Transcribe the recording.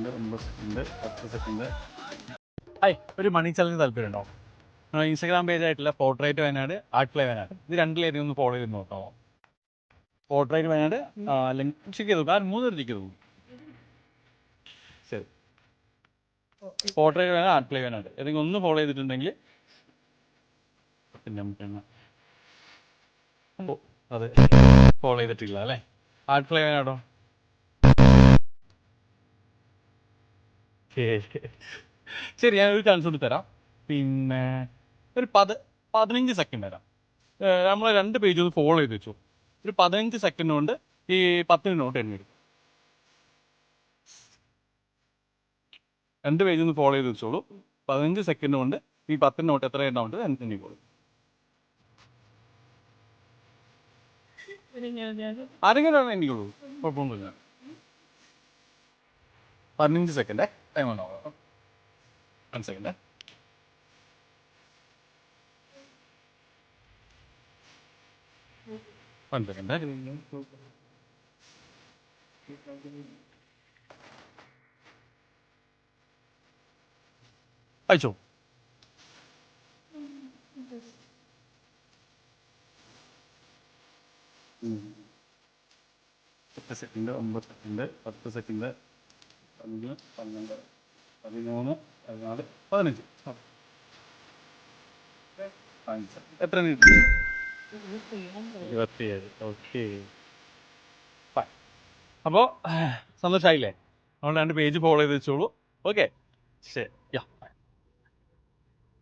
9 second 10 second. Hi, ഒരു മണി challenge താല്പര്യമുണ്ടോ? Instagram page ആയിട്ടുള്ള portrait Wayanad, art play Wayanad, ഇത് രണ്ടിലേക്കും ഒന്ന് ഫോളോ ചെയ്ത് നോക്കാമോ? പോർട്രേറ്റ് വയനാട് അല്ലെങ്കിൽ ചെക്ക് ചെയ്തു, കാരണം 3 ചെക്ക് ചെയ്തു. ശരി, portrait Wayanad, art play Wayanad ഏതെങ്കിലും ഒന്ന് ഫോളോ ചെയ്തിട്ടുണ്ടെങ്കിൽ പിന്നെ നമുക്ക് അതെ ഫോളോ ചെയ്തിട്ടില്ല അല്ലേ? ആർട്ട് പ്ലേ വയനാടോ? ശരി, ഞാനൊരു ചാൻസ് കൂടി തരാം. പിന്നെ ഒരു 15 സെക്കൻഡ് തരാം. നമ്മളെ 2 പേജ് ഒന്ന് ഫോളോ ചെയ്ത് വെച്ചു. ഒരു 15 സെക്കൻഡ് കൊണ്ട് ഈ 10 നോട്ട് എണ്ണി എടുക്കും. 2 പേജ് ഒന്ന് ഫോളോ ചെയ്ത് വെച്ചോളൂ. 15 സെക്കൻഡ് കൊണ്ട് ഈ 10 നോട്ട് എത്ര എണ്ണമുണ്ട് എണ്ണിക്കോളൂ. ആരെങ്കിലും എണ്ണിക്കോളൂ, കുഴപ്പമൊന്നുമില്ല. 15 സെക്കൻഡ് ടൈം ഉണ്ടാവും. 1 സെക്കൻഡ്. അയച്ചോ. 10 second 9 second 10 second 11 12 13 14 15. എത്ര മിനിറ്റ്? 27. ഓക്കെ. അപ്പോൾ സന്തോഷമായില്ലേ? നമ്മൾ 2 പേജ് ഫോളോ ചെയ്ത് വെച്ചോളൂ. ഓക്കെ, ശരി.